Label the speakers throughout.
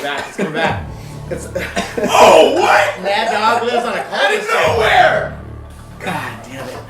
Speaker 1: back. It's coming back. It's
Speaker 2: Oh, what?
Speaker 1: Mad Dog lives on a
Speaker 2: Out of
Speaker 1: cul-de-sac.
Speaker 2: nowhere!
Speaker 1: God damn it.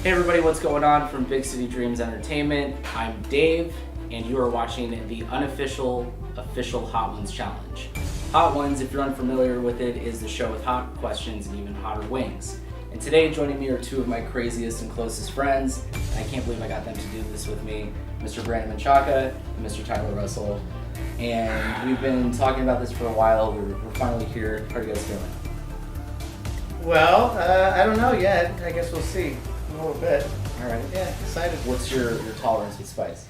Speaker 3: Hey everybody, what's going on from Big City Dreams Entertainment? I'm Dave, and you are watching the unofficial Official Hot Ones Challenge. Hot Ones, if you're unfamiliar with it, is the show with hot questions and even hotter wings. And today joining me are two of my craziest and closest friends, and I can't believe I got them to do this with me, Mr. Brennan and Mr. Tyler Russell. And we've been talking about this for a while. We're finally here. How are you guys feeling?
Speaker 1: Well, I don't know yet. I guess we'll see. A little bit.
Speaker 3: All right.
Speaker 1: Yeah, excited.
Speaker 3: What's your tolerance with spice?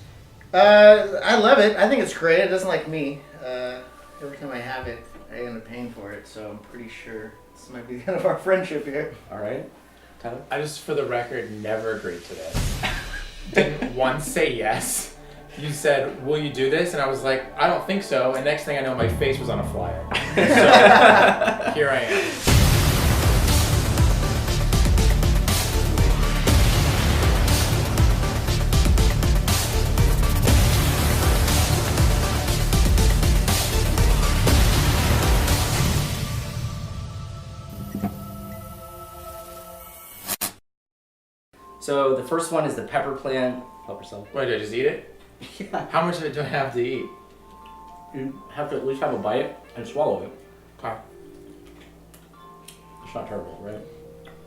Speaker 1: I love it. I think it's great. It doesn't like me. Every time I have it, I end up paying for it. So I'm pretty sure this might be the end of our friendship here.
Speaker 3: All right. Tyler?
Speaker 2: I just, for the record, never agreed to this. Didn't once say yes. You said, will you do this? And I was like, I don't think so. And next thing I know, my face was on a flyer. So, here I am.
Speaker 3: So the first one is the pepper plant. Help yourself.
Speaker 2: What, did I just eat it?
Speaker 3: Yeah.
Speaker 2: How much of it do I have to eat?
Speaker 3: You have to at least have a bite and swallow it.
Speaker 2: Okay.
Speaker 3: It's not terrible, right?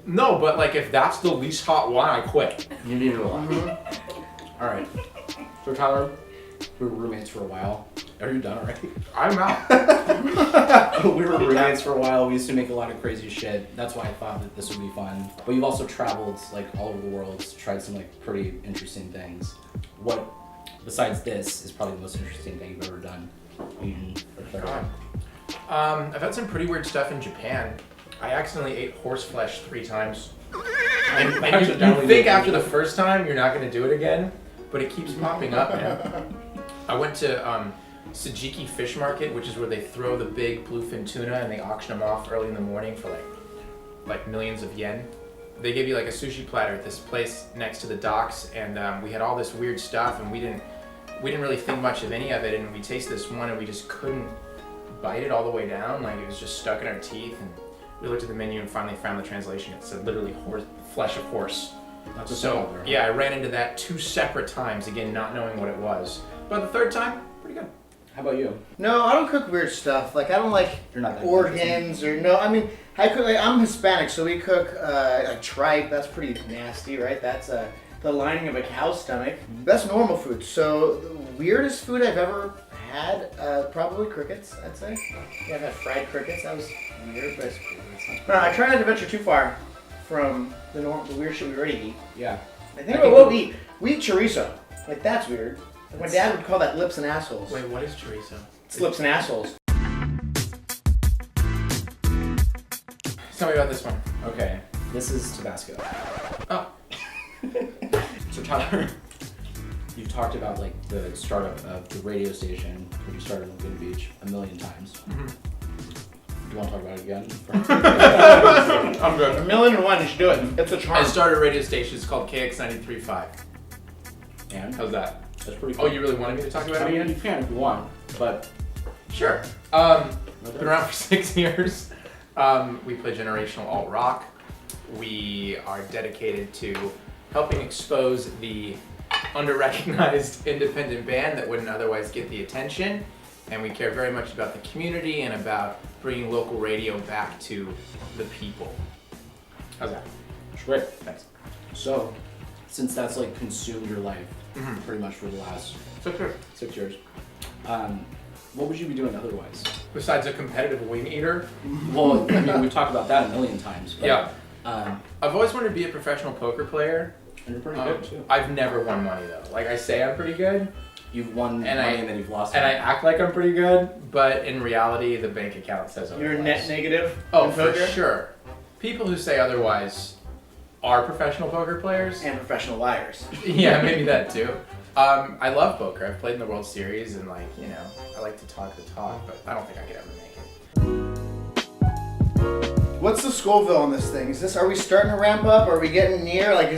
Speaker 2: No, but like if that's the least hot one, I quit.
Speaker 3: You need it a lot. All right. So Tyler, we were roommates for a while. Are you done already?
Speaker 2: I'm out.
Speaker 3: We were roommates for a while. We used to make a lot of crazy shit. That's why I thought that this would be fun. But you've also traveled like all over the world, tried some like pretty interesting things. What, besides this, is probably the most interesting thing you've ever done? Eaten or tried?
Speaker 2: I've had some pretty weird stuff in Japan. I accidentally ate horse flesh 3 times. And you think after the first time you're not going to do it again, but it keeps popping up, man. I went to Tsujiki Fish Market, which is where they throw the big bluefin tuna and they auction them off early in the morning for like millions of yen. They give you like a sushi platter at this place next to the docks, and we had all this weird stuff, and we didn't really think much of any of it, and we tasted this one and we just couldn't bite it all the way down. Like it was just stuck in our teeth, and we looked at the menu and finally found the translation. It said literally flesh of horse. So yeah, I ran into that 2 separate times, again not knowing what it was. But the third time, pretty good.
Speaker 3: How about you?
Speaker 1: No, I don't cook weird stuff. Like I don't like
Speaker 3: You're not that
Speaker 1: organs or no. I mean, I cook. Like, I'm Hispanic, so we cook like tripe. That's pretty nasty, right? That's the lining of a cow's stomach. That's normal food. So the weirdest food I've ever had, probably crickets. I'd say. Yeah, I've had fried crickets. That was weird, but I try not to venture too far from the weird shit we already eat.
Speaker 3: Yeah.
Speaker 1: I think about what we eat. We eat chorizo. Like that's weird. My dad would call that lips and assholes.
Speaker 2: Wait, what is chorizo?
Speaker 1: It's lips and assholes.
Speaker 2: Tell me about this one.
Speaker 3: Okay. This is Tabasco.
Speaker 2: Oh.
Speaker 3: So Tyler, you've talked about like the startup of the radio station when you started in Laguna Beach a million times.
Speaker 2: Mm-hmm.
Speaker 3: Do you want to talk about it again?
Speaker 2: I'm good.
Speaker 1: 1,000,001, you should do it. It's a charm.
Speaker 2: I started a radio station. It's called KX 93.5.
Speaker 3: And
Speaker 2: How's that?
Speaker 3: that's pretty cool.
Speaker 2: Oh, you really wanted me to talk about
Speaker 3: I
Speaker 2: it
Speaker 3: mean,
Speaker 2: again?
Speaker 3: you can if you want, but
Speaker 2: Sure. Been around for 6 years. We play generational alt rock. We are dedicated to helping expose the under-recognized independent band that wouldn't otherwise get the attention. And we care very much about the community and about bringing local radio back to the people. How's that?
Speaker 3: it's great.
Speaker 2: Thanks.
Speaker 3: So, since that's like consumed your life
Speaker 2: Mhm.
Speaker 3: pretty much for the last
Speaker 2: So sure.
Speaker 3: 6 years, what would you be doing otherwise?
Speaker 2: Besides a competitive wing eater,
Speaker 3: Well, I mean, we've talked about that a million times. But,
Speaker 2: yeah.
Speaker 3: Um,
Speaker 2: I've always wanted to be a professional poker player.
Speaker 3: and you're pretty good too.
Speaker 2: I've never won money though. Like I say I'm pretty good,
Speaker 3: You've won
Speaker 2: and
Speaker 3: money and then you've lost
Speaker 2: and I
Speaker 3: money.
Speaker 2: act like I'm pretty good, but in reality the bank account says otherwise.
Speaker 1: You're net negative.
Speaker 2: Oh,
Speaker 1: in
Speaker 2: for
Speaker 1: poker?
Speaker 2: sure. People who say otherwise are professional poker players.
Speaker 1: And professional liars.
Speaker 2: Yeah, maybe that too. I love poker. I've played in the World Series and like, you know, I like to talk the talk, but I don't think I could ever make it.
Speaker 1: What's the Scoville on this thing? Are we starting to ramp up? Are we getting near? Like,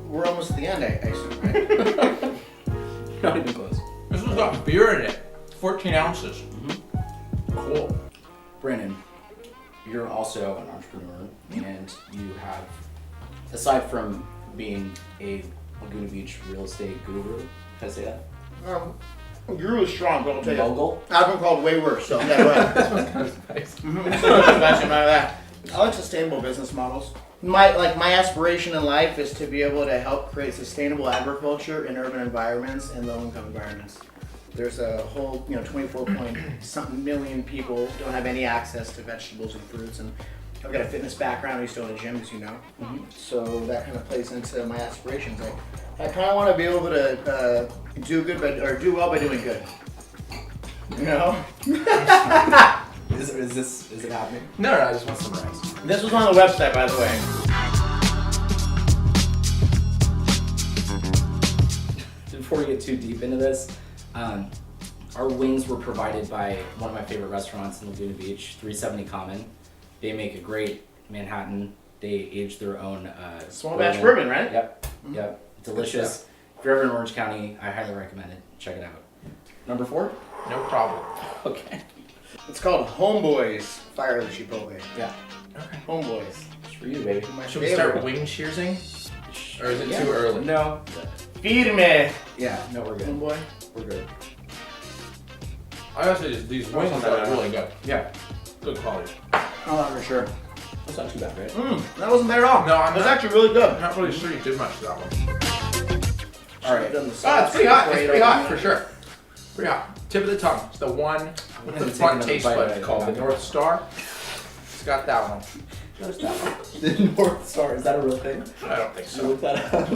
Speaker 1: we're almost at the end, I assume, right?
Speaker 3: Not even close.
Speaker 2: This one's got beer in it. 14 ounces. Cool.
Speaker 3: Brennan, you're also an entrepreneur, and you have, aside from being a Laguna Beach real estate guru, can I say that?
Speaker 1: Guru is strong, but I'll tell you.
Speaker 3: Mogul?
Speaker 1: I've been called way worse, so yeah, go ahead.
Speaker 2: This one's kind of nice.
Speaker 1: I like sustainable business models. My aspiration in life is to be able to help create sustainable agriculture in urban environments and low-income environments. There's a whole, 24 point something million people don't have any access to vegetables and fruits, and I've got a fitness background. I used to own a gym, as you know. So that kind of plays into my aspirations. I kind of want to be able to do well by doing good. You know?
Speaker 3: Is it happening?
Speaker 2: No, I just want some rice.
Speaker 1: This was on the website, by the way.
Speaker 3: Before we get too deep into this, our wings were provided by one of my favorite restaurants in Laguna Beach, 370 Common. They make a great Manhattan. They age their own
Speaker 1: Small batch bourbon, right?
Speaker 3: Yep. Delicious. If you're ever in Orange County, I highly recommend it. Check it out. Number 4?
Speaker 2: No problem.
Speaker 3: Okay.
Speaker 1: It's called Homeboys Fire Chipotle.
Speaker 3: Yeah.
Speaker 2: Okay.
Speaker 1: Homeboys.
Speaker 3: It's for you, baby.
Speaker 2: Should we start wing cheersing? Or is it too early?
Speaker 3: No.
Speaker 1: Feed me.
Speaker 3: Yeah, no, we're good.
Speaker 1: Homeboy.
Speaker 3: We're good.
Speaker 2: I gotta say, these wings are really good.
Speaker 3: Yeah.
Speaker 2: Good quality.
Speaker 1: Oh, for sure.
Speaker 3: That's not too bad, right?
Speaker 1: That wasn't bad at all.
Speaker 2: No, I'm
Speaker 1: It was
Speaker 2: not-
Speaker 1: actually really good.
Speaker 2: I'm not really sure you did much to that one.
Speaker 3: Alright.
Speaker 2: Oh, it's pretty hot. It's pretty hot, for sure. Pretty hot. Tip of the tongue. It's the one with the front taste bud called the North Star. It's got that one.
Speaker 3: Where's that one? The North Star. Is that a real thing?
Speaker 2: I don't think
Speaker 3: So
Speaker 2: so.
Speaker 3: look that up.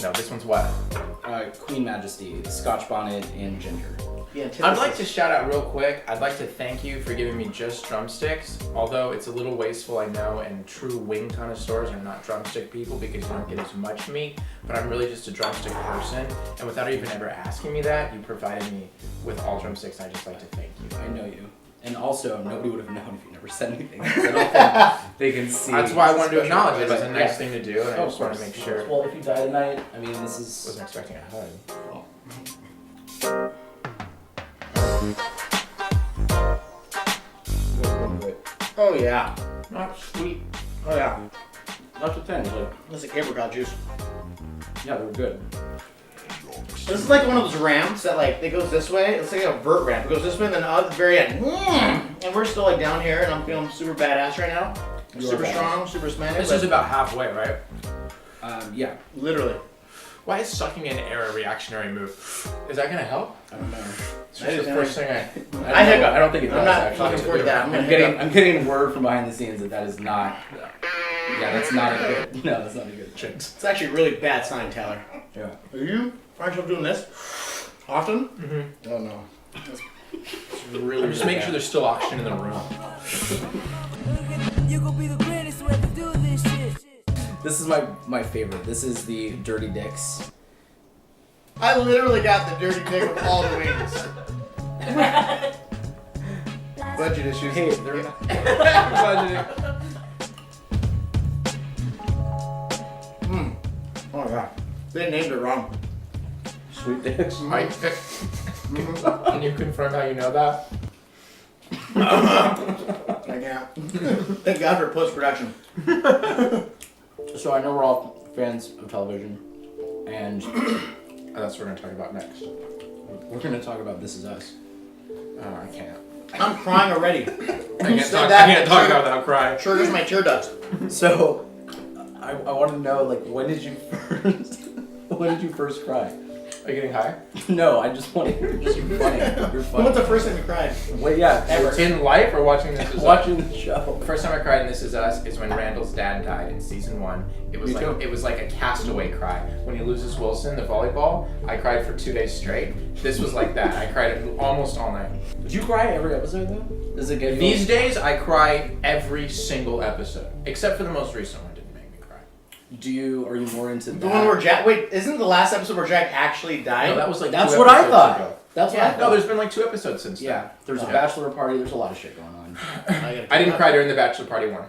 Speaker 2: No, this one's what?
Speaker 3: Queen Majesty, Scotch bonnet, and ginger.
Speaker 2: I'd like to shout out real quick. I'd like to thank you for giving me just drumsticks. Although it's a little wasteful, I know, and true wing connoisseurs are not drumstick people because you don't get as much meat. But I'm really just a drumstick person, and without even ever asking me that, you provided me with all drumsticks. And I just like to thank you.
Speaker 3: I know you. And also, nobody would have known if you never said anything. I don't think they can see.
Speaker 2: That's why I wanted to
Speaker 3: special
Speaker 2: acknowledge it. It's a
Speaker 3: present.
Speaker 2: nice
Speaker 3: Yeah.
Speaker 2: thing to do, and I just wanted to make sure.
Speaker 3: Well, if you die tonight, I mean, this is.
Speaker 2: Wasn't expecting a hug.
Speaker 1: Oh, yeah.
Speaker 2: Not sweet.
Speaker 1: Oh, yeah.
Speaker 3: That's the thing. Like,
Speaker 1: That's like apricot juice.
Speaker 3: yeah, they were good.
Speaker 1: This is like one of those ramps that it goes this way. It's like a vert ramp. It goes this way and then at the very end. And we're still down here and I'm feeling super badass right now. Super strong, super Spanish.
Speaker 2: This is about halfway, right?
Speaker 3: Yeah.
Speaker 1: Literally.
Speaker 2: Why is sucking in air a reactionary move? Is that gonna help?
Speaker 3: I don't know.
Speaker 2: It's just the first thing
Speaker 1: I hiccup.
Speaker 3: I don't think it does.
Speaker 1: I'm not
Speaker 3: actually.
Speaker 1: looking forward to that.
Speaker 3: I'm getting word from behind the scenes that is not. Yeah, that's not a good. No, that's not a good trick.
Speaker 1: It's actually a really bad sign, Tyler.
Speaker 3: Yeah.
Speaker 1: Are you find yourself doing this often?
Speaker 2: Mm-hmm.
Speaker 1: Oh no. It's really.
Speaker 2: I'm just making sure there's still oxygen in the room.
Speaker 4: You gon' be the greatest way to do this shit.
Speaker 3: This is my favorite. This is the Dirty Dicks.
Speaker 1: I literally got the dirty dick with all the wings. Budget issues.
Speaker 3: Hey, they're not.
Speaker 2: Budgeting.
Speaker 1: Oh my god. They named it wrong.
Speaker 3: Sweet Dicks.
Speaker 2: Can you confirm how you know that?
Speaker 1: I can't. Thank God for post-production.
Speaker 3: So I know we're all fans of television, and
Speaker 2: That's what we're gonna talk about next.
Speaker 3: we're gonna talk about This Is Us.
Speaker 2: Oh, I can't.
Speaker 1: I'm crying already.
Speaker 2: I can't talk about without crying.
Speaker 1: Triggers my tear ducts.
Speaker 3: So I want to know, when did you first cry?
Speaker 2: Are you getting high?
Speaker 3: No, I just want to hear just you're funny. You're funny.
Speaker 1: What's the first time you cried?
Speaker 3: Wait, yeah,
Speaker 1: Ever.
Speaker 2: In life or watching This Is Us?
Speaker 3: watching the show.
Speaker 2: The first time I cried in This Is Us is when Randall's dad died in season 1. It was
Speaker 3: Me too.
Speaker 2: it was like a castaway cry. When he loses Wilson, the volleyball, I cried for 2 days straight. This was like that. I cried almost all night.
Speaker 3: Did you cry every episode though? Does it get
Speaker 2: These days, I cry every single episode, except for the most recent one. Didn't make me cry.
Speaker 3: Are you more into
Speaker 1: The one where Jack... Wait, isn't the last episode where Jack actually died?
Speaker 2: No, that was like
Speaker 3: That's
Speaker 2: 2
Speaker 3: what I
Speaker 2: episodes
Speaker 3: thought.
Speaker 2: ago.
Speaker 3: That's what I thought.
Speaker 2: No, there's been like 2 episodes since then.
Speaker 3: Yeah, there's a
Speaker 2: Okay.
Speaker 3: bachelor party. There's a lot of shit going on.
Speaker 2: I didn't cry during the bachelor party one.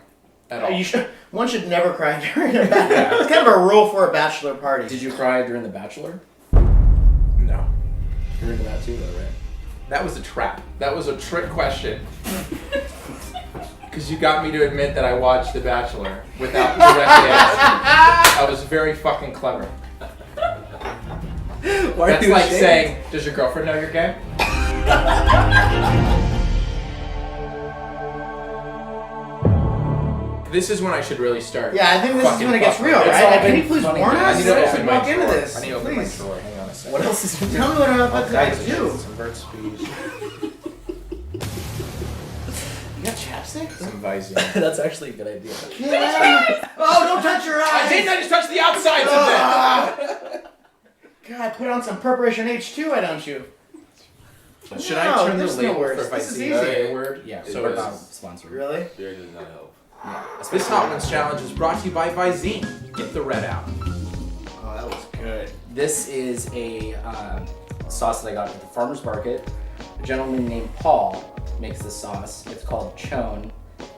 Speaker 2: At all.
Speaker 1: One should never cry during a bachelor. It's kind of a rule for a bachelor party.
Speaker 3: Did you cry during the Bachelor?
Speaker 2: No.
Speaker 3: You're into that too, though, right?
Speaker 2: That was a trap. That was a trick question. Because you got me to admit that I watched The Bachelor without directly asking. I was very fucking clever.
Speaker 3: Why
Speaker 2: That's like saying, does your girlfriend know you're gay? This is when I should really start.
Speaker 1: Yeah, I think this is
Speaker 2: fucking
Speaker 1: when it gets
Speaker 2: fuck
Speaker 1: real,
Speaker 2: with it.
Speaker 3: It's all
Speaker 1: right? Can
Speaker 3: been
Speaker 1: you please
Speaker 3: funny.
Speaker 1: warn
Speaker 3: I
Speaker 1: us?
Speaker 3: need to
Speaker 1: I
Speaker 3: open
Speaker 1: should
Speaker 2: my
Speaker 1: walk into
Speaker 2: drawer.
Speaker 1: this.
Speaker 2: I need to open my
Speaker 1: Please.
Speaker 2: drawer. Hang on a second.
Speaker 3: What else is in
Speaker 1: Tell me what I'm about to
Speaker 2: Kinds of
Speaker 1: do.
Speaker 2: shit. Some Burt's Bees,
Speaker 1: You got chapstick?
Speaker 2: some Visine.
Speaker 3: That's actually a good idea.
Speaker 1: Yeah. Oh, don't touch your eyes!
Speaker 2: I just touched the outsides of
Speaker 1: Ah. God, put on some Preparation H2, why don't you?
Speaker 2: this. Should
Speaker 1: No,
Speaker 2: I turn the
Speaker 1: there's no
Speaker 2: label
Speaker 1: words.
Speaker 2: for
Speaker 1: This is
Speaker 2: Visine
Speaker 1: easy.
Speaker 2: a word?
Speaker 3: Yeah,
Speaker 2: So
Speaker 3: we're
Speaker 2: is
Speaker 3: not sponsored.
Speaker 1: Really?
Speaker 5: Beer does not help.
Speaker 3: Yeah.
Speaker 2: This Hot Ones challenge is brought to you by Visine. Get the red out.
Speaker 1: Oh, that was good.
Speaker 3: This is a sauce that I got at the farmer's market. A gentleman named Paul makes this sauce. It's called Chone.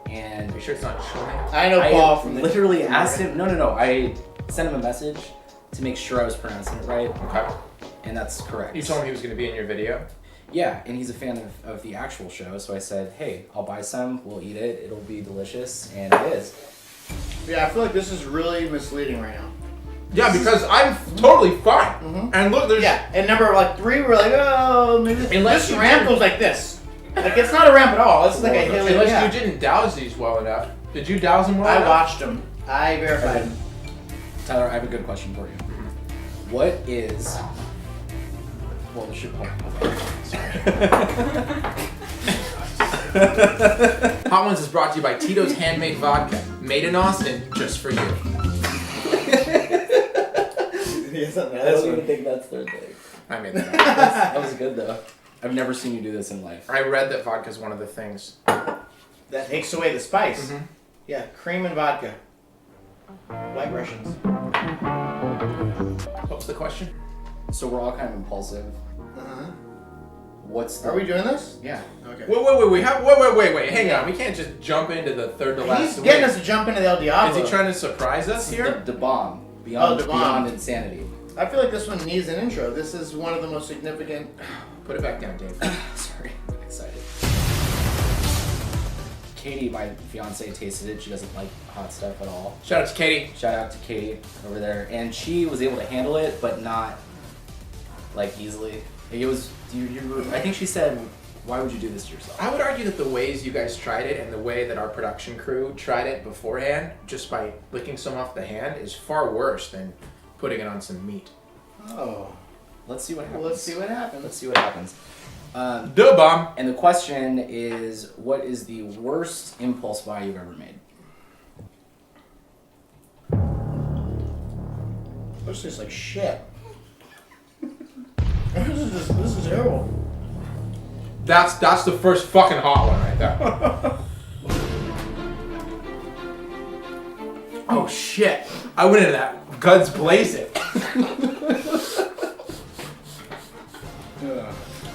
Speaker 3: And
Speaker 2: Are you sure it's not Schonberger?
Speaker 1: I know Paul from the...
Speaker 3: literally asked him. No. I sent him a message to make sure I was pronouncing it right,
Speaker 2: Okay.
Speaker 3: and that's correct.
Speaker 2: You told him he was going to be in your video?
Speaker 3: Yeah, and he's a fan of the actual show, so I said, hey, I'll buy some, we'll eat it, it'll be delicious, and it is.
Speaker 1: Yeah, I feel like this is really misleading right now.
Speaker 2: Yeah, because I'm totally fine.
Speaker 1: Mhm.
Speaker 2: And look, there's...
Speaker 1: Yeah, and number like 3, we're like, oh, maybe
Speaker 2: Unless
Speaker 1: this
Speaker 2: you
Speaker 1: ramp
Speaker 2: did-
Speaker 1: goes like this. Like, it's not a ramp at all. It's like a hilly...
Speaker 2: Unless
Speaker 1: yeah.
Speaker 2: you didn't douse these well enough. Did you douse them well
Speaker 1: I
Speaker 2: enough?
Speaker 1: watched them. I verified them.
Speaker 3: Tyler, I have a good question for you. What is... Well, this should...
Speaker 2: Hot Ones is brought to you by Tito's Handmade Vodka. Made in Austin, just for you.
Speaker 1: Yes,
Speaker 3: I don't even think that's their thing.
Speaker 2: I made that up.
Speaker 3: That was good, though. I've never seen you do this in life.
Speaker 2: I read that vodka is one of the things.
Speaker 1: That takes away the spice.
Speaker 2: Mhm.
Speaker 1: Yeah, cream and vodka. White Russians.
Speaker 2: What was the question?
Speaker 3: So we're all kind of impulsive.
Speaker 1: Uh-huh.
Speaker 3: What's the...
Speaker 1: Are we doing this?
Speaker 3: Yeah.
Speaker 1: Okay.
Speaker 2: Wait. Hang on. We can't just jump into the third to last
Speaker 1: He's
Speaker 2: week.
Speaker 1: getting us to jump into the El Diablo.
Speaker 2: Is he trying to surprise us here?
Speaker 3: The bomb. Beyond,
Speaker 1: the bomb.
Speaker 3: Beyond insanity.
Speaker 1: I feel like this one needs an intro. This is one of the most significant...
Speaker 2: Put it back down, Dave.
Speaker 3: Sorry, I'm excited. Katie, my fiance, tasted it. She doesn't like hot stuff at all.
Speaker 2: Shout out to Katie.
Speaker 3: Shout out to Katie over there. And she was able to handle it, but not like easily. It was, I think she said, why would you do this to yourself?
Speaker 2: I would argue that the ways you guys tried it and the way that our production crew tried it beforehand, just by licking some off the hand, is far worse than putting it on some meat.
Speaker 1: Oh.
Speaker 3: Let's see what happens.
Speaker 1: Well, let's see what happens.
Speaker 3: Let's see what happens.
Speaker 2: Duh, bomb.
Speaker 3: And the question is, what is the worst impulse buy you've ever made?
Speaker 1: This tastes like shit. This is terrible.
Speaker 2: That's the first fucking hot one right there. Oh shit! I went into that guns blazing.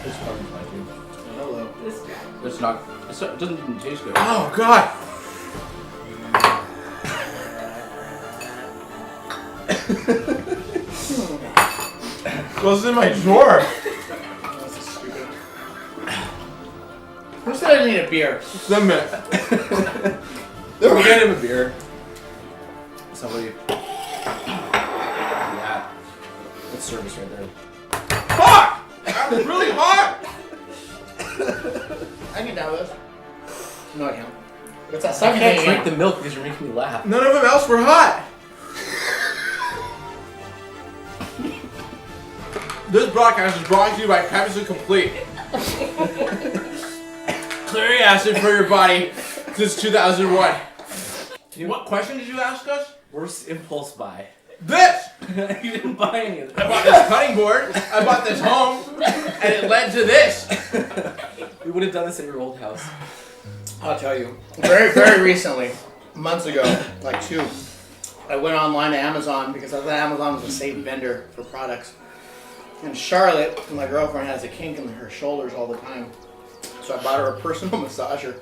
Speaker 3: It's hard to find you.
Speaker 1: Hello.
Speaker 3: It doesn't even taste good.
Speaker 2: Oh god! Goes in my drawer.
Speaker 1: This is stupid. Who said I didn't need a beer?
Speaker 2: The minute.
Speaker 3: We can't have a beer. Somebody. Yeah. That's service right there.
Speaker 2: Hot! That was really hot!
Speaker 1: I can down this. No, I can't. It's that
Speaker 3: I
Speaker 1: second
Speaker 3: can't
Speaker 1: thing
Speaker 3: drink
Speaker 1: again.
Speaker 3: the milk because you're making me laugh.
Speaker 2: None of them else were hot. This broadcast is brought to you by Tabasco Complete. Clearing acid for your body since 2001. What question did you ask us?
Speaker 3: Worst impulse buy.
Speaker 2: This!
Speaker 3: You didn't buy any of
Speaker 2: I
Speaker 3: that.
Speaker 2: bought this cutting board, I bought this home, and it led to this.
Speaker 3: We would have done this at your old house.
Speaker 1: I'll tell you. Very, very recently, months ago, like 2, I went online to Amazon because I thought Amazon was a safe vendor for products. And Charlotte, my girlfriend, has a kink in her shoulders all the time. So I bought her a personal massager.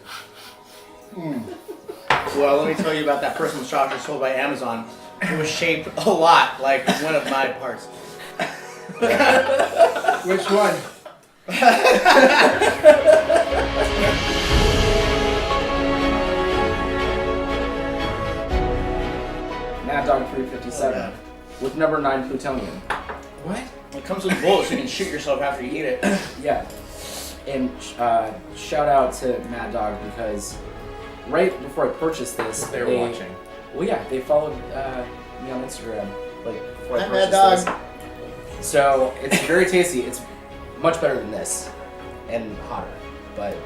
Speaker 1: Well, let me tell you about that personal massager sold by Amazon. It was shaped a lot like one of my parts.
Speaker 2: Which one?
Speaker 3: Mad Dog 357 with number 9 Plutonian.
Speaker 2: What?
Speaker 1: It comes with bullets, so you can shoot yourself after you eat it.
Speaker 3: Yeah. And shout out to Mad Dog because right before I purchased this,
Speaker 2: They were watching.
Speaker 3: Well, yeah, they followed me on Instagram like before I
Speaker 1: Hi,
Speaker 3: purchased
Speaker 1: Mad
Speaker 3: this.
Speaker 1: Dog.
Speaker 3: So it's very tasty. It's much better than this and hotter, but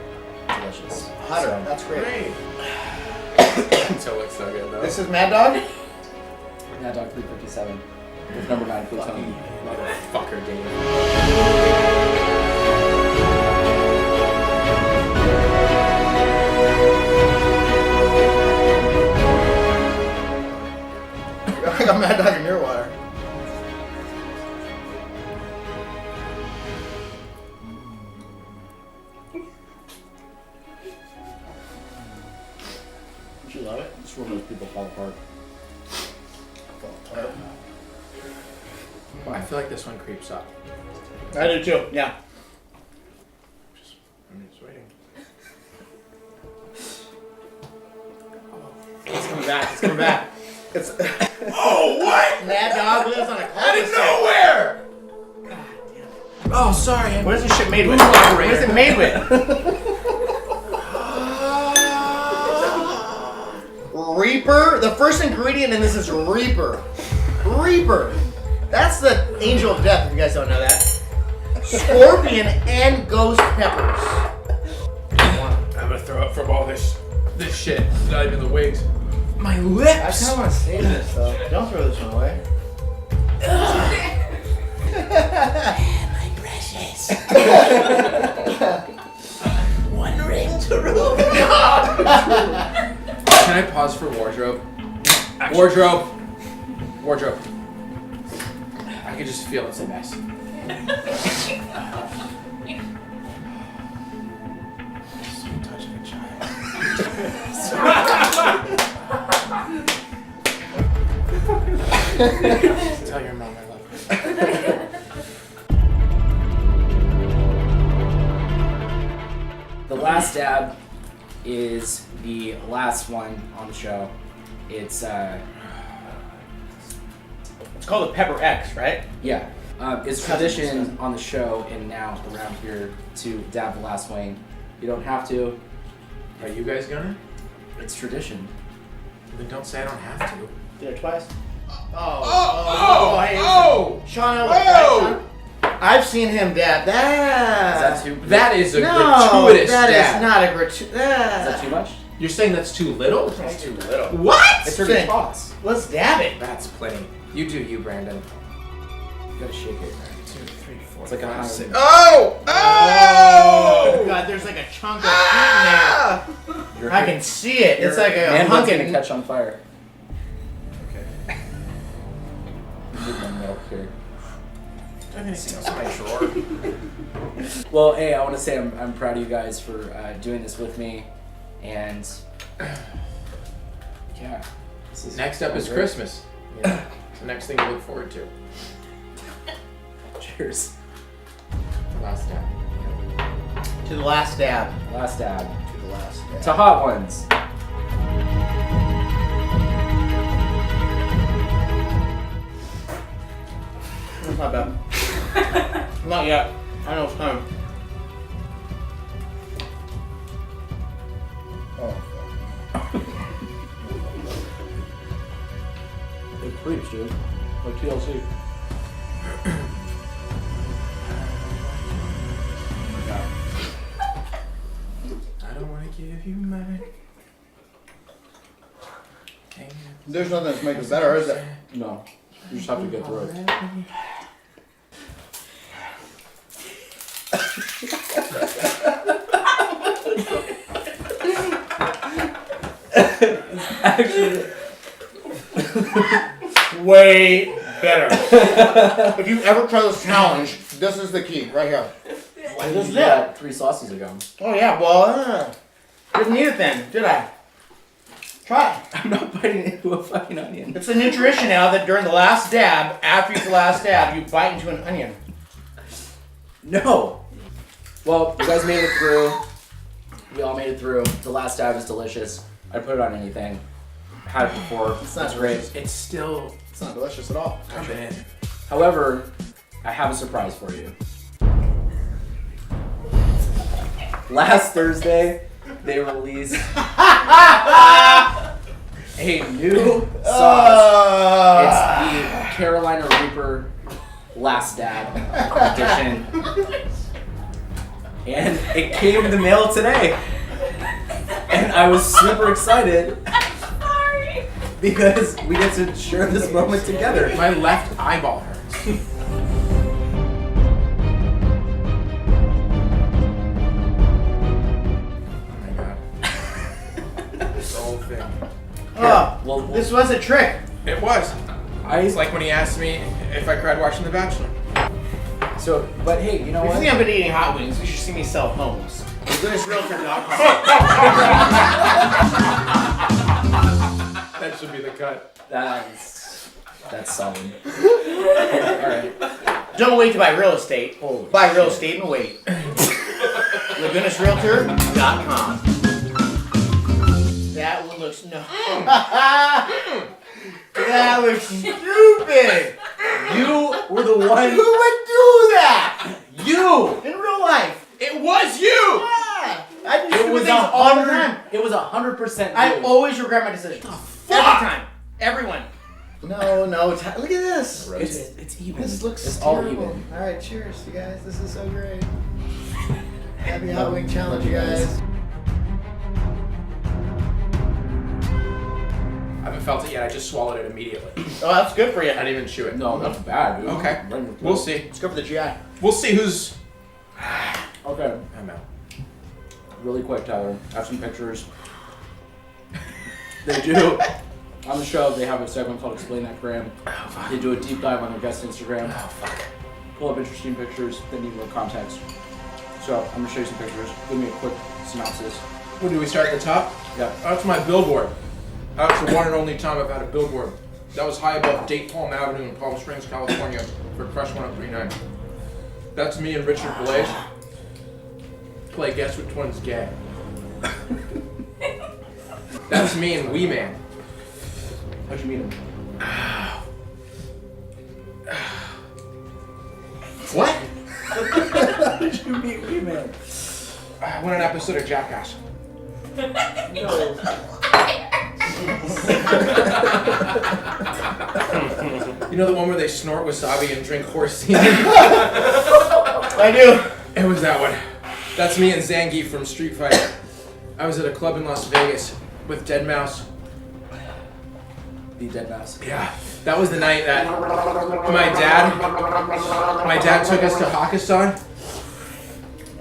Speaker 3: delicious.
Speaker 1: Hotter,
Speaker 3: So,
Speaker 1: that's great.
Speaker 2: Great. Still looks so good though.
Speaker 1: This is Mad Dog?
Speaker 3: Mad Dog 357 with number 9 Plutonian.
Speaker 2: Motherfucker, Dave.
Speaker 1: I got Mad Dog in your water. Don't you love it?
Speaker 3: It's where most people fall apart.
Speaker 2: Well, I feel like this one creeps up.
Speaker 1: I do too, yeah.
Speaker 2: I'm just waiting.
Speaker 1: It's coming back, it's coming back. It's
Speaker 2: Oh, what?
Speaker 1: Mad Dog lives on a
Speaker 2: Out of
Speaker 1: cul-de-sac.
Speaker 2: nowhere! Oh, sorry.
Speaker 1: What is this shit made with?
Speaker 2: Ooh,
Speaker 1: What is it made with? Reaper? The first ingredient in this is Reaper. Reaper. That's the angel of death, if you guys don't know that. Scorpion and ghost peppers.
Speaker 2: I'm gonna throw up from all this shit. It's not even the wigs. My
Speaker 1: I
Speaker 2: lips!
Speaker 1: kind of want to save this, though. Don't throw this one away.
Speaker 2: My precious. One ring to rule. Can I pause for wardrobe? Wardrobe. Wardrobe. I can just feel it's a mess. Sweet touch of a child. Tell your mom I love her.
Speaker 3: The last dab is the last one on the show. It's
Speaker 1: It's called a Pepper X, right?
Speaker 3: yeah. It's tradition on the show and now around here to dab the last wing. You don't have to.
Speaker 2: Are you guys gonna?
Speaker 3: It's tradition.
Speaker 2: Then don't say I don't have to.
Speaker 1: Did it twice.
Speaker 2: Oh!
Speaker 1: Sean,
Speaker 2: Whoa!
Speaker 1: I've seen him dab.
Speaker 3: Is that too?
Speaker 2: That is a
Speaker 1: No,
Speaker 2: gratuitous
Speaker 1: that
Speaker 2: dab.
Speaker 1: is not a gratuitous.
Speaker 3: Is that too much?
Speaker 2: You're saying that's too little?
Speaker 1: That's too little.
Speaker 2: What?
Speaker 3: It's
Speaker 1: already
Speaker 3: already tossed.
Speaker 1: Let's dab it.
Speaker 2: That's plenty. You do you, Brandon.
Speaker 3: You gotta shake it.
Speaker 2: 2, 3, 4,
Speaker 3: It's like a
Speaker 2: 5,
Speaker 3: high-
Speaker 2: 6.
Speaker 1: Oh
Speaker 2: Oh!
Speaker 1: God, there's like a chunk of heat in there.
Speaker 3: Your
Speaker 1: I can see it. It's like a
Speaker 3: man's
Speaker 1: hunk
Speaker 3: gonna
Speaker 1: of.
Speaker 3: catch on fire.
Speaker 2: Okay.
Speaker 3: You need my milk here.
Speaker 2: Do I have anything else in my drawer?
Speaker 3: Well, hey, I want to say I'm proud of you guys for doing this with me, and yeah. This is
Speaker 2: Next up is
Speaker 3: great.
Speaker 2: Christmas.
Speaker 3: Yeah.
Speaker 2: It's the next thing to look forward to.
Speaker 3: Cheers.
Speaker 2: The last time.
Speaker 1: To the last dab.
Speaker 3: Last dab.
Speaker 1: To the last dab.
Speaker 3: To Hot Ones.
Speaker 1: That's not bad. Not yet. I know it's time. Oh.
Speaker 3: It creeps, dude. Like TLC.
Speaker 2: I don't want to give you my.
Speaker 1: There's nothing that's making it better, is it?
Speaker 3: No. You just have to get through it. Actually.
Speaker 1: way better. If you ever try this challenge, this is the key right here.
Speaker 3: Why
Speaker 1: This
Speaker 3: did
Speaker 1: is
Speaker 3: you do
Speaker 1: it.
Speaker 3: that 3 sauces ago?
Speaker 1: Oh yeah, well, didn't need it then, did I? Try it.
Speaker 3: I'm not biting into a fucking onion.
Speaker 1: It's a new tradition now that during the last dab, after you eat the last dab, you bite into an onion.
Speaker 3: No. Well, you guys made it through. We all made it through. The last dab is delicious. I'd put it on anything. Had it before.
Speaker 1: It's not
Speaker 3: great.
Speaker 2: It's still
Speaker 1: It's not delicious at all.
Speaker 2: coming in.
Speaker 3: However, I have a surprise for you. Last Thursday, they released a new sauce. It's the Carolina Reaper Last Dab edition. And it came in the mail today. And I was super excited because we get to share this moment together.
Speaker 2: My left eyeball hurts. Oh my god. This whole thing.
Speaker 1: Oh,
Speaker 3: Well,
Speaker 1: this was a trick.
Speaker 2: It was.
Speaker 3: I
Speaker 2: It's like when he asked me if I cried watching The Bachelor.
Speaker 3: so, but hey, you know
Speaker 1: If you
Speaker 3: what?
Speaker 1: think I've been eating hot wings, you should see me sell homes. GoodnessRealtor.com.
Speaker 2: That should be the cut.
Speaker 3: That's solid. Alright.
Speaker 1: Don't wait to buy real estate.
Speaker 3: Holy
Speaker 1: Buy real
Speaker 3: shit.
Speaker 1: estate and wait. GoodnessRealtor.com. That one looks no. That looks stupid.
Speaker 3: You were the one.
Speaker 1: Who would do that?
Speaker 3: You.
Speaker 1: In real life.
Speaker 2: It was you!
Speaker 1: Yeah. I do
Speaker 3: It
Speaker 1: stupid
Speaker 3: was
Speaker 1: things all the time.
Speaker 3: It was 100%.
Speaker 1: I
Speaker 3: you.
Speaker 1: always regret my decisions. Every time. Everyone. No, look at this.
Speaker 3: It's even.
Speaker 1: This looks
Speaker 3: It's
Speaker 1: terrible.
Speaker 3: all even.
Speaker 1: All right, cheers, you guys. This is so great. Happy Hot Wing Challenge, you guys.
Speaker 2: I haven't felt it yet. I just swallowed it immediately.
Speaker 1: Oh, that's good for you.
Speaker 2: I didn't even chew it.
Speaker 3: No, that's bad, dude.
Speaker 2: Okay.
Speaker 3: Right in the
Speaker 2: We'll
Speaker 3: throat.
Speaker 2: see.
Speaker 1: It's good for the GI.
Speaker 2: We'll see who's.
Speaker 3: Okay.
Speaker 2: I'm out.
Speaker 3: Really quick, Tyler. I have some pictures. They do. On the show, they have a segment called Explain That Gram. They do a deep dive on their guest Instagram.
Speaker 2: Oh, fuck.
Speaker 3: Pull up interesting pictures that need more context. So, I'm gonna show you some pictures. Give me a quick synopsis.
Speaker 2: Well, do we start at the top?
Speaker 3: Yeah.
Speaker 2: That's my billboard. That's the one and only time I've had a billboard. That was high above Date Palm Avenue in Palm Springs, California for Crush 1039. That's me and Richard Blaze. Play Guess Which One's Gay. That's me and Wee Man.
Speaker 3: How'd you meet him?
Speaker 1: What?
Speaker 3: How did you meet Wee Man?
Speaker 2: I went on an episode of Jackass. You know the one where they snort wasabi and drink horse semen?
Speaker 1: I do.
Speaker 2: It was that one. That's me and Zangief from Street Fighter. I was at a club in Las Vegas with Dead Mouse.
Speaker 3: The Dead Mouse.
Speaker 2: Yeah, that was the night that my dad took us to Hakkasan,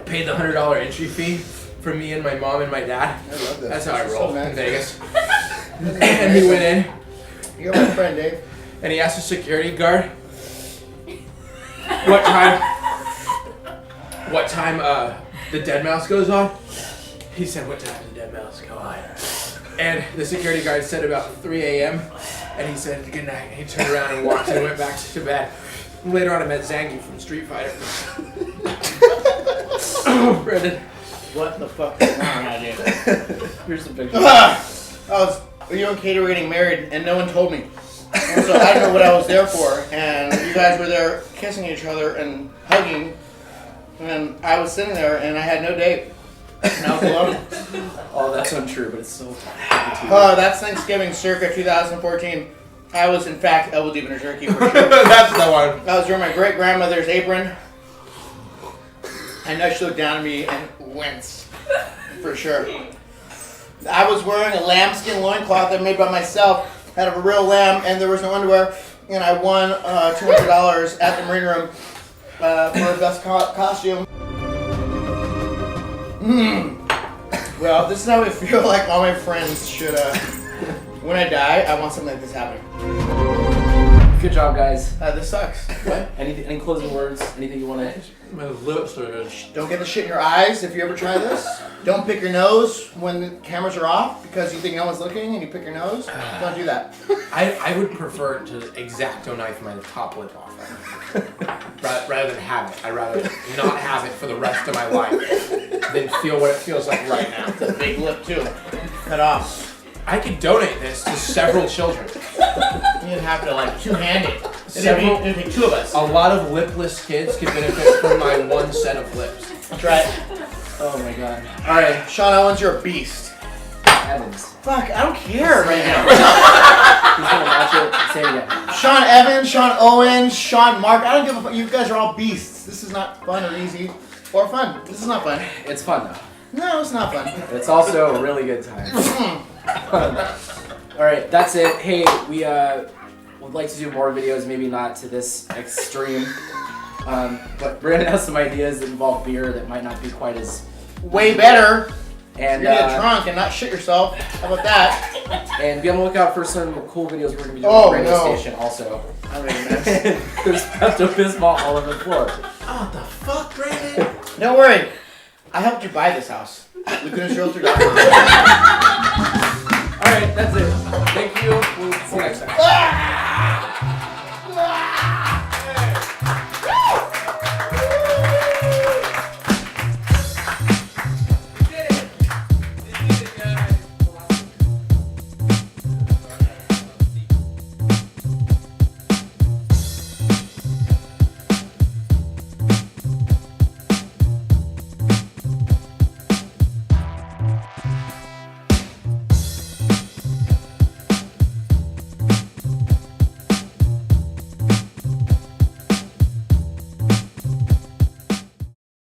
Speaker 2: paid the $100 entry fee for me and my mom and my dad.
Speaker 1: I love this.
Speaker 2: That's how I
Speaker 1: This is
Speaker 2: roll
Speaker 1: so nice.
Speaker 2: in Vegas. And he went in
Speaker 1: You're my friend, Dave.
Speaker 2: and he asked the security guard what time the Dead Mouse goes on. He said, "What time does the Dead Mouse go on?" And the security guard said about 3 a.m. And he said, "Good night." And he turned around and walked and went back to bed. And later on, I met Zangief from Street Fighter. Brennan.
Speaker 1: What the fuck is wrong with you?
Speaker 3: Here's the picture.
Speaker 1: You and Kate were getting married, and no one told me. And so I didn't know what I was there for. And you guys were there kissing each other and hugging. And I was sitting there, and I had no date. And I was alone.
Speaker 3: Oh, that's untrue, but it's so funny.
Speaker 1: That's Thanksgiving circa 2014. I was, in fact, elbow deep in a jerky for sure.
Speaker 2: That's the one.
Speaker 1: I was wearing my great grandmother's apron. I know she looked down at me and winced, for sure. I was wearing a lambskin loincloth I made by myself out of a real lamb, and there was no underwear. And I won $200 at the Marine Room for best costume. Well, this is how I feel like all my friends should. When I die, I want something like this happening.
Speaker 3: Good job, guys.
Speaker 1: This sucks. What?
Speaker 3: Any closing words? Anything you want to?
Speaker 2: My lips are.
Speaker 1: Don't get the shit in your eyes if you ever try this. Don't pick your nose when the cameras are off because you think no one's looking and you pick your nose. Don't do that.
Speaker 2: I would prefer to X-Acto knife my top lip off rather than have it. I'd rather not have it for the rest of my life than feel what it feels like right now.
Speaker 1: It's a big lip too. Cut off.
Speaker 2: I could donate this to several children.
Speaker 1: You'd have to like two-handed.
Speaker 2: Several-
Speaker 1: It'd be two of us.
Speaker 2: A lot of lipless kids could benefit from my one set of lips.
Speaker 1: That's right.
Speaker 3: Oh my god.
Speaker 1: All right, Sean Owens, you're a beast.
Speaker 3: Evans.
Speaker 1: Fuck, I don't care right now.
Speaker 3: He's gonna watch it. Say it again.
Speaker 1: Sean Evans, Sean Owens, Sean Mark. I don't give a fuck. You guys are all beasts. This is not fun or easy or fun. This is not fun.
Speaker 3: It's fun though.
Speaker 1: No, it's not fun.
Speaker 3: It's also a really good time. All right, that's it. Hey, we would like to do more videos. Maybe not to this extreme, but Brennan has some ideas that involve beer that might not be quite as
Speaker 1: Way better.
Speaker 3: and
Speaker 1: You're gonna get drunk and not shit yourself. How about that?
Speaker 3: and be on the lookout for some cool videos we're gonna be doing
Speaker 1: Oh,
Speaker 3: on the radio
Speaker 1: no.
Speaker 3: station also.
Speaker 1: I'm gonna mess.
Speaker 3: There's Pepto-Bismol all over the floor.
Speaker 1: Oh, what the fuck, Brandon? Don't worry. I helped you buy this house. LucanusRealtor.com.
Speaker 3: All right, that's it. Thank you. We'll see you next time.
Speaker 1: Ah!